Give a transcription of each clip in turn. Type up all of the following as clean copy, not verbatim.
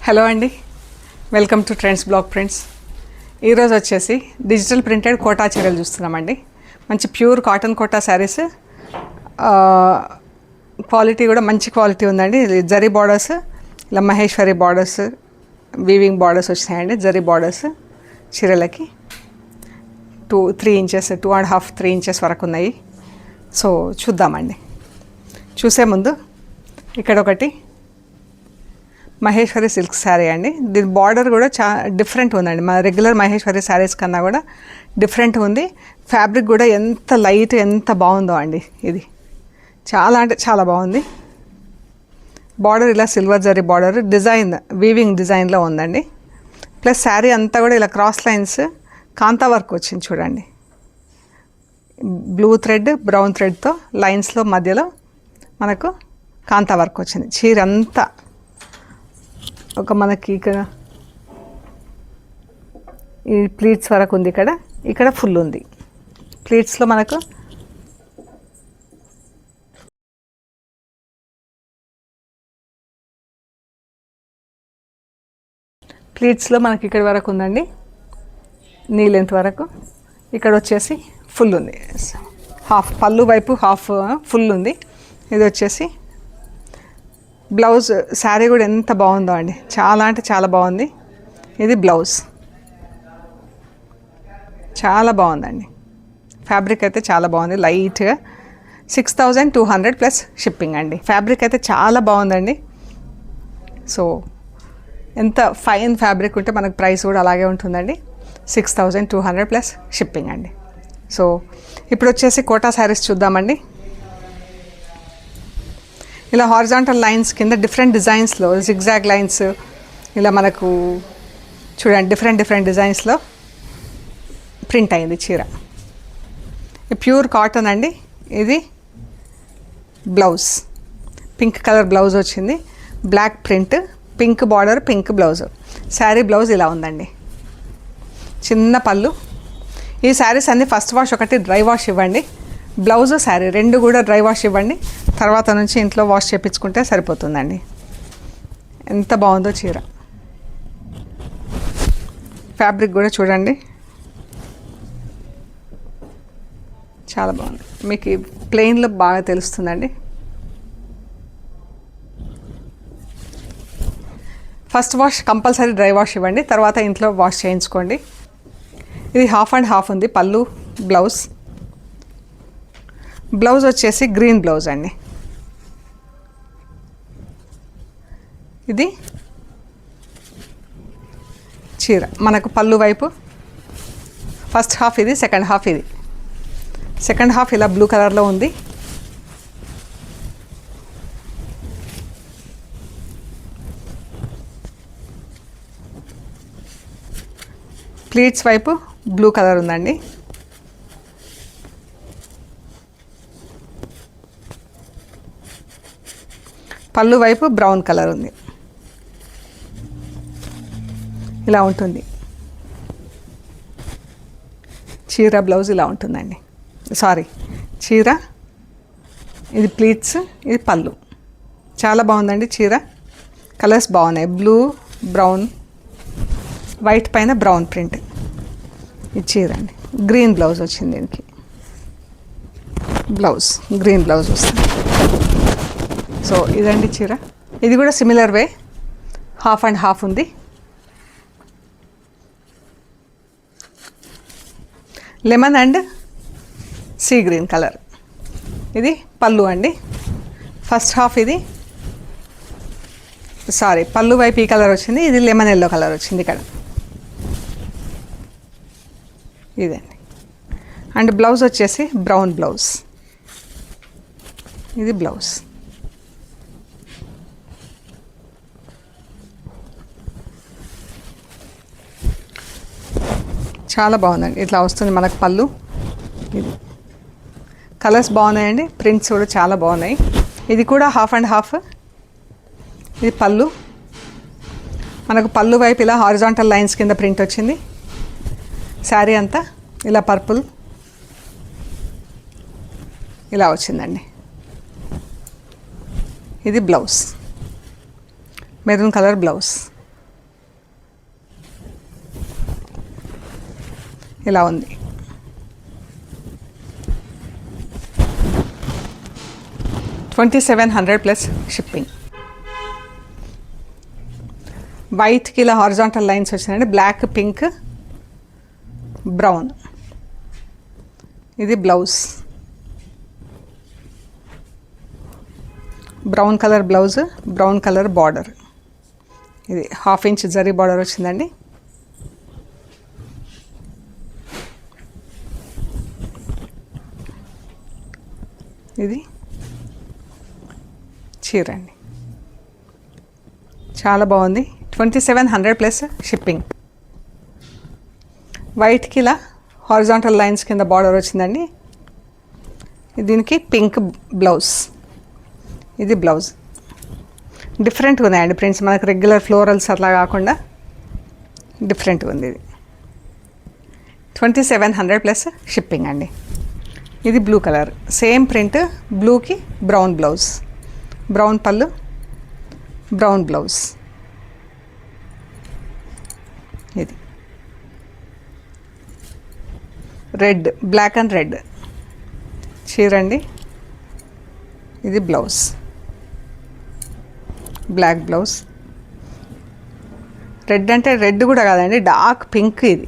Hello అండి, welcome to trends blog prints. ఈరోజు వచ్చేసి డిజిటల్ ప్రింటెడ్ కోటా చీరలు చూస్తున్నామండి. మంచి pure cotton Kota saris, quality కూడా మంచి క్వాలిటీ ఉందండి. జరీ బార్డర్స్, ఇలా మహేశ్వరి బార్డర్స్, వీవింగ్ బార్డర్స్ వచ్చినాయండి. జరీ బార్డర్స్ చీరలకి 2-3 ఇంచెస్, 2.5-3 ఇంచెస్ వరకు ఉన్నాయి. సో చూద్దామండి. చూసే ముందు ఇక్కడ ఒకటి మహేశ్వరి సిల్క్ శారీ అండి. దీని బార్డర్ కూడా డిఫరెంట్ ఉందండి. మన రెగ్యులర్ మహేశ్వరి శారీస్ కన్నా కూడా డిఫరెంట్ ఉంది. ఫ్యాబ్రిక్ కూడా ఎంత లైట్, ఎంత బాగుందో అండి. ఇది చాలా అంటే చాలా బాగుంది. బార్డర్ ఇలా silver zari border, design weaving డిజైన్లో ఉందండి. ప్లస్ శారీ అంతా కూడా ఇలా క్రాస్ లైన్స్ కాంతా వర్క్ వచ్చింది చూడండి. బ్లూ థ్రెడ్, బ్రౌన్ థ్రెడ్తో లైన్స్లో మధ్యలో మనకు కాంతా వర్క్ వచ్చింది. చీర అంతా ఒక మనకి ఇక్కడ ఈ ప్లీట్స్ వరకు ఉంది. ఇక్కడ ఫుల్ ఉంది. ప్లీట్స్లో మనకు మనకి ఇక్కడ వరకు ఉందండి, నీ లెంత్ వరకు. ఇక్కడ వచ్చేసి ఫుల్ ఉంది. హాఫ్ పళ్ళు వైపు హాఫ్ ఫుల్ ఉంది. ఇది వచ్చేసి బ్లౌజ్. శారీ కూడా ఎంత బాగుందో అండి, చాలా అంటే చాలా బాగుంది. ఇది బ్లౌజ్, చాలా బాగుందండి. ఫ్యాబ్రిక్ అయితే చాలా బాగుంది, లైట్గా. 6200 ప్లస్ షిప్పింగ్ అండి. ఫ్యాబ్రిక్ అయితే చాలా బాగుందండి. సో ఎంత ఫైన్ ఫ్యాబ్రిక్ ఉంటే మనకు ప్రైస్ కూడా అలాగే ఉంటుందండి. 6200 ప్లస్ షిప్పింగ్ అండి. సో ఇప్పుడు వచ్చేసి కోటా శారీస్ చూద్దామండి. ఇలా హారిజాంటల్ లైన్స్ కింద డిఫరెంట్ డిజైన్స్లో జిగ్జాగ్ లైన్స్ ఇలా మనకు చూడండి, డిఫరెంట్ డిజైన్స్లో ప్రింట్ అయింది చీర. ప్యూర్ కాటన్ అండి. ఇది బ్లౌజ్, పింక్ కలర్ బ్లౌజ్ వచ్చింది. Black print, pink border, pink blouse. Sari blouse ఇలా ఉందండి. చిన్న పళ్ళు. ఈ శారీస్ అన్నీ ఫస్ట్ వాష్ ఒకటి డ్రై వాష్ ఇవ్వండి. బ్లౌజ్ శారీ రెండు కూడా డ్రై వాష్ ఇవ్వండి. తర్వాత నుంచి ఇంట్లో వాష్ చేయించుకుంటే సరిపోతుందండి. ఎంత బాగుందో చీర. ఫ్యాబ్రిక్ కూడా చూడండి, చాలా బాగుంది. మీకు ప్లెయిన్లో బాగా తెలుస్తుందండి. First wash compulsory dry wash ఇవ్వండి, తర్వాత ఇంట్లో వాష్ చేయించుకోండి. ఇది హాఫ్ అండ్ హాఫ్ ఉంది పళ్ళు బ్లౌజ్. బ్లౌజ్ వచ్చేసి గ్రీన్ బ్లౌజ్ అండి. ఇది చీర మనకు పళ్ళు వైపు ఫస్ట్ హాఫ్ ఇది, సెకండ్ హాఫ్ ఇది. సెకండ్ హాఫ్ ఇలా బ్లూ కలర్లో ఉంది. ప్లీట్స్ వైపు బ్లూ కలర్ ఉందండి. పళ్ళు వైపు బ్రౌన్ కలర్ ఉంది. ఇలా ఉంటుంది చీర. బ్లౌజ్ ఇలా ఉంటుందండి. సారీ, చీర ఇది ప్లీట్స్, ఇది పళ్ళు. చాలా బాగుందండి చీర. కలర్స్ బాగున్నాయి. బ్లూ, బ్రౌన్, వైట్ పైన బ్రౌన్ ప్రింట్. ఇది చీర అండి. గ్రీన్ బ్లౌజ్ వచ్చింది దీనికి. బ్లౌజ్ గ్రీన్ బ్లౌజ్ వస్తుంది. సో ఇదండి చీర. ఇది కూడా similar way, half and half ఉంది. Lemon and sea green colour. ఇది పళ్ళు అండి. ఫస్ట్ హాఫ్ ఇది, సారీ పళ్ళు వైపు ఈ కలర్ వచ్చింది. ఇది లెమన్ ఎల్లో కలర్ వచ్చింది ఇక్కడ. ఇదండి. అండ్ బ్లౌజ్ వచ్చేసి బ్రౌన్ బ్లౌజ్. ఇది బ్లౌజ్. చాలా బాగుందండి. ఇట్లా వస్తుంది మనకు పళ్ళు. ఇది కలర్స్ బాగున్నాయండి. ప్రింట్స్ కూడా చాలా బాగున్నాయి. ఇది కూడా హాఫ్ అండ్ హాఫ్. ఇది పళ్ళు. మనకు పళ్ళు వైపు ఇలా హారిజాంటల్ లైన్స్ కింద ప్రింట్ వచ్చింది. శారీ అంతా ఇలా పర్పుల్ ఇలా వచ్చిందండి. ఇది బ్లౌజ్, మెరూన్ కలర్ బ్లౌజ్. ఇలా ఉంది. $2,700 ప్లస్ షిప్పింగ్. వైట్కి ఇలా హారిజాంటల్ లైన్స్ వచ్చినాయండి, బ్లాక్, పింక్, బ్రౌన్. ఇది blouse, brown colour blouse, brown colour border. ఇది 1/2 ఇంచ్ జరీ బార్డర్ వచ్చిందండి. ఇది చీర అండి, చాలా బాగుంది. 2,700 ప్లస్ షిప్పింగ్. వైట్కి ఇలా హారిజాంటల్ లైన్స్ కింద బార్డర్ వచ్చిందండి. దీనికి పింక్ బ్లౌజ్. ఇది బ్లౌజ్. డిఫరెంట్గా ఉన్నాయండి ప్రింట్స్, మనకు రెగ్యులర్ ఫ్లోరల్స్ అట్లా కాకుండా డిఫరెంట్గా ఉంది. ఇది 2,700 ప్లస్ షిప్పింగ్ అండి. ఇది బ్లూ కలర్, సేమ్ ప్రింట్, బ్లూకి బ్రౌన్ బ్లౌజ్, బ్రౌన్ పళ్ళు, బ్రౌన్ బ్లౌజ్. ఇది రెడ్, బ్లాక్ అండ్ రెడ్ చీర అండి. ఇది బ్లౌజ్, బ్లాక్ బ్లౌజ్. రెడ్ అంటే రెడ్ కూడా కాదండి, డార్క్ పింక్. ఇది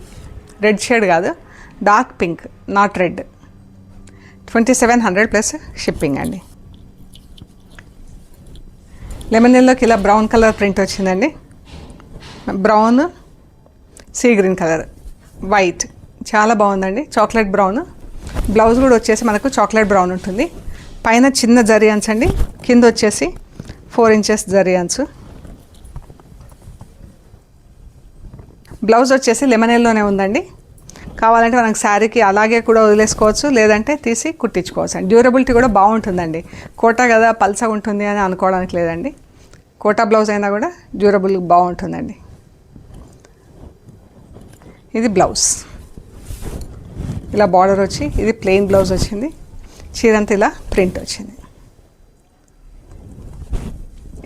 రెడ్ షేడ్ కాదు, dark pink, not red. 2,700 plus shipping అండి. లెమన్ ఎల్లోకి ఇలా బ్రౌన్ కలర్ ప్రింట్ వచ్చిందండి. Brown, see green colour, white, చాలా బాగుందండి. Chocolate brown. బ్లౌజ్ కూడా వచ్చేసి మనకు చాక్లెట్ బ్రౌన్ ఉంటుంది. పైన చిన్న జరీ అంచు అండి, కింద వచ్చేసి 4 ఇంచెస్ జరీ అంచు. బ్లౌజ్ వచ్చేసి లెమన్ ఎల్లోనే ఉందండి. కావాలంటే మనకు శారీకి అలాగే కూడా వదిలేసుకోవచ్చు, లేదంటే తీసి కుట్టించుకోవచ్చు అండి. డ్యూరబిలిటీ కూడా బాగుంటుందండి. కోటా కదా పల్చగా ఉంటుంది అని అనుకోవడానికి లేదండి. కోటా బ్లౌజ్ అయినా కూడా డ్యూరబుల్ బాగుంటుందండి. ఇది బ్లౌజ్, ఇలా బార్డర్ వచ్చి, ఇది ప్లెయిన్ బ్లౌజ్ వచ్చింది. చీరంతా ఇలా ప్రింట్ వచ్చింది.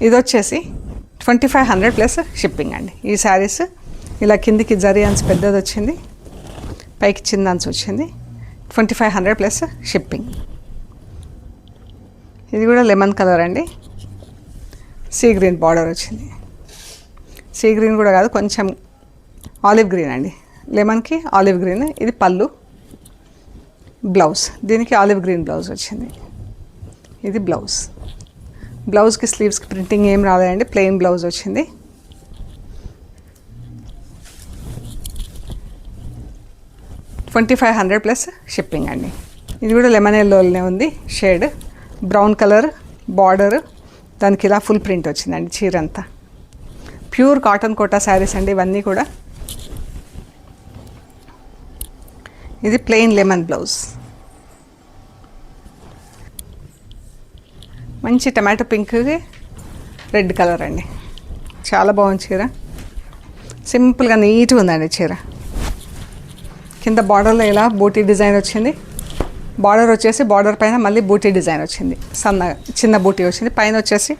ఇది వచ్చేసి 2,500 ప్లస్ షిప్పింగ్ అండి. ఈ శారీస్ ఇలా కిందికి జరీ అంచు పెద్దది వచ్చింది, పైకి చిన్న అంచు వచ్చింది. 2,500 ప్లస్ షిప్పింగ్. ఇది కూడా లెమన్ కలర్ అండి, సీ గ్రీన్ బార్డర్ వచ్చింది. సీ గ్రీన్ కూడా కాదు, కొంచెం ఆలివ్ గ్రీన్ అండి. లెమన్కి ఆలివ్ గ్రీన్. ఇది పళ్ళు, బ్లౌజ్. దీనికి ఆలివ్ గ్రీన్ బ్లౌజ్ వచ్చింది. ఇది బ్లౌజ్. బ్లౌజ్కి స్లీవ్స్కి ప్రింటింగ్ ఏం రాలేదండి, ప్లెయిన్ బ్లౌజ్ వచ్చింది. $2,500 ప్లస్ షిప్పింగ్ అండి. ఇది కూడా లెమన్ ఎల్లోనే ఉంది షేడ్, బ్రౌన్ కలర్ బార్డర్, దానికి ఇలా ఫుల్ ప్రింట్ వచ్చిందండి చీర అంతా. ప్యూర్ కాటన్ కోటా శారీస్ అండి ఇవన్నీ కూడా. ఇది ప్లెయిన్ లెమన్ బ్లౌజ్, మంచి టమాటో పింక్కి రెడ్ కలర్ అండి. చాలా బాగుంది చీర, సింపుల్గా నీట్గా ఉందండి చీర. కింద బార్డర్లో ఇలా బూటీ డిజైన్ వచ్చింది. బార్డర్ వచ్చేసి బార్డర్ పైన మళ్ళీ బూటీ డిజైన్ వచ్చింది, చిన్న బూటీ వచ్చింది. పైన వచ్చేసి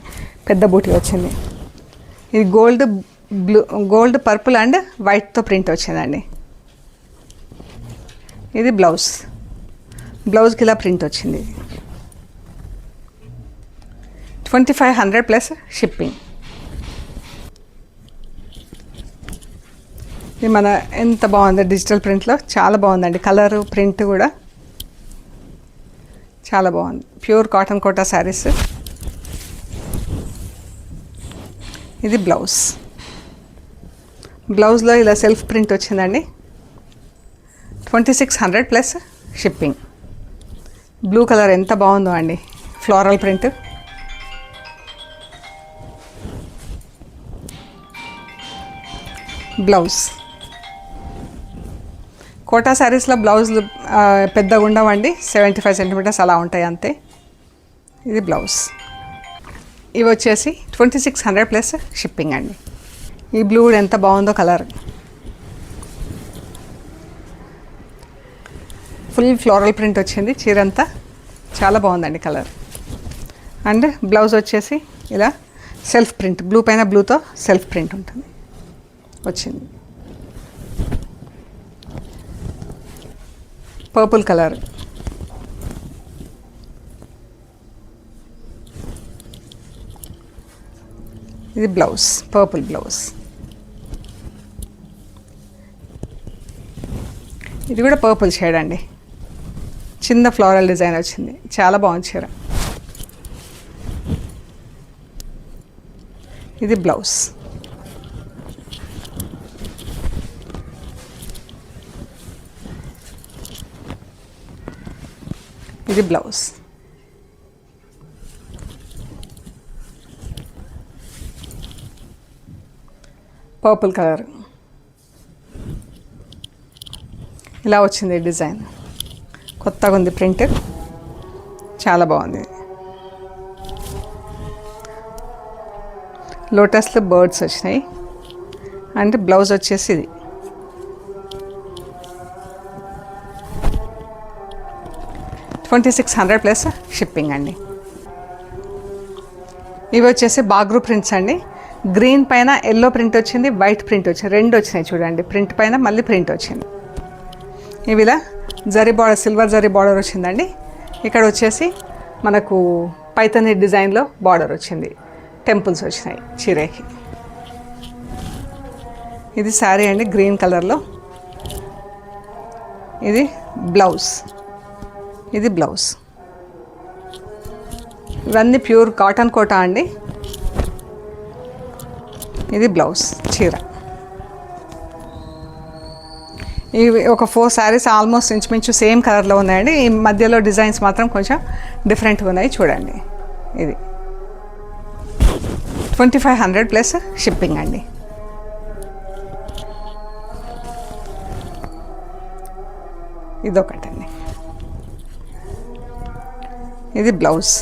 పెద్ద బూటీ వచ్చింది. ఇది గోల్డ్ పర్పుల్ అండ్ వైట్తో ప్రింట్ వచ్చిందండి. ఇది బ్లౌజ్, బ్లౌజ్కి ఇలా ప్రింట్ వచ్చింది. 2,500 ప్లస్ షిప్పింగ్. ఇది మన ఎంత బాగుంది డిజిటల్ ప్రింట్లో, చాలా బాగుందండి. కలరు ప్రింట్ కూడా చాలా బాగుంది. Pure cotton Kota saris. ఇది బ్లౌజ్, బ్లౌజ్లో ఇలా సెల్ఫ్ ప్రింట్ వచ్చిందండి. 2,600 ప్లస్ షిప్పింగ్. బ్లూ కలర్ ఎంత బాగుందో అండి, ఫ్లోరల్ ప్రింట్. బ్లౌజ్, కోటా శారీస్లో బ్లౌజులు పెద్దగా ఉండవండి, 75 సెంటీమీటర్స్ అలా ఉంటాయి అంతే. ఇది బ్లౌజ్. ఇవి వచ్చేసి 2,600 ప్లస్ షిప్పింగ్ అండి. ఈ బ్లూ కూడా ఎంత బాగుందో కలర్, ఫుల్ ఫ్లోరల్ ప్రింట్ వచ్చింది చీరంతా, చాలా బాగుందండి కలర్. అండ్ బ్లౌజ్ వచ్చేసి ఇలా సెల్ఫ్ ప్రింట్, బ్లూ పైన బ్లూతో సెల్ఫ్ ప్రింట్ ఉంటుంది వచ్చింది. పర్పుల్ కలర్, ఇది బ్లౌజ్, పర్పుల్ బ్లౌజ్. ఇది కూడా పర్పుల్ షేడ్ అండి, చిన్న ఫ్లోరల్ డిజైన్ వచ్చింది, చాలా బాగుంది చీర. ఇది బ్లౌజ్. ఇది బ్లౌజ్. పర్పుల్ కలర్, ఇలా వచ్చింది డిజైన్, కొత్తగా ఉంది ప్రింట్, చాలా బాగుంది. లోటస్లో బర్డ్స్ వచ్చినాయి. అంటే బ్లౌజ్ వచ్చేసి ఇది. $2600 ప్లస్ షిప్పింగ్ అండి. ఇవి వచ్చేసి బాగ్రూ ప్రింట్స్ అండి. గ్రీన్ పైన ఎల్లో ప్రింట్ వచ్చింది, వైట్ ప్రింట్ వచ్చింది, రెండు వచ్చినాయి చూడండి. ప్రింట్ పైన మళ్ళీ ప్రింట్ వచ్చింది. ఇవి ఇలా zari border, silver zari border వచ్చిందండి. ఇక్కడ వచ్చేసి మనకు పైతని డిజైన్లో బార్డర్ వచ్చింది, టెంపుల్స్ వచ్చినాయి చీరకి. ఇది శారీ అండి, గ్రీన్ కలర్లో. ఇది బ్లౌజ్, ఇది బ్లౌజ్. ఇవన్నీ ప్యూర్ కాటన్ కోటా అండి. ఇది బ్లౌజ్ చీర. ఇవి ఒక 4 శారీస్ ఆల్మోస్ట్ ఇంచుమించు సేమ్ కలర్లో ఉన్నాయండి. ఈ మధ్యలో డిజైన్స్ మాత్రం కొంచెం డిఫరెంట్గా ఉన్నాయి చూడండి. ఇది 2500 ప్లస్ షిప్పింగ్ అండి. ఇదొకటండి, ఇది బ్లౌజ్.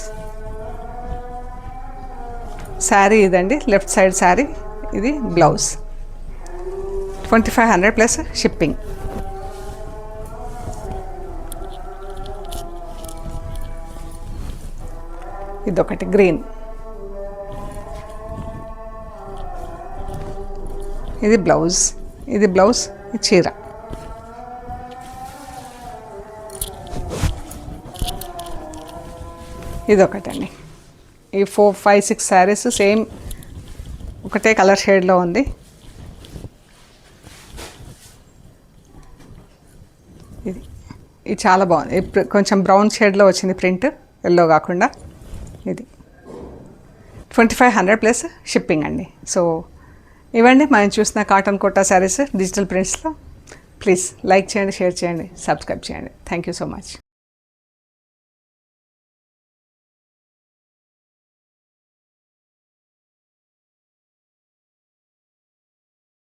శారీ ఇదండి, లెఫ్ట్ సైడ్ శారీ, ఇది బ్లౌజ్. 2500 plus shipping. ఇదొకటి గ్రీన్, ఇది బ్లౌజ్, ఇది బ్లౌజ్, ఇది చీర. ఇదొకటండి. ఈ 4, 5, 6 శారీస్ సేమ్ ఒకటే కలర్ షేడ్లో ఉంది. ఇది చాలా బాగుంది. కొంచెం బ్రౌన్ షేడ్లో వచ్చింది ప్రింట్, ఎల్లో కాకుండా. ఇది 2500 ప్లస్ షిప్పింగ్ అండి. సో ఇవ్వండి మనం చూసిన కాటన్ కోటా శారీస్ డిజిటల్ ప్రింట్స్లో. ప్లీజ్ లైక్ చేయండి, షేర్ చేయండి, సబ్స్క్రైబ్ చేయండి. Thank you so much.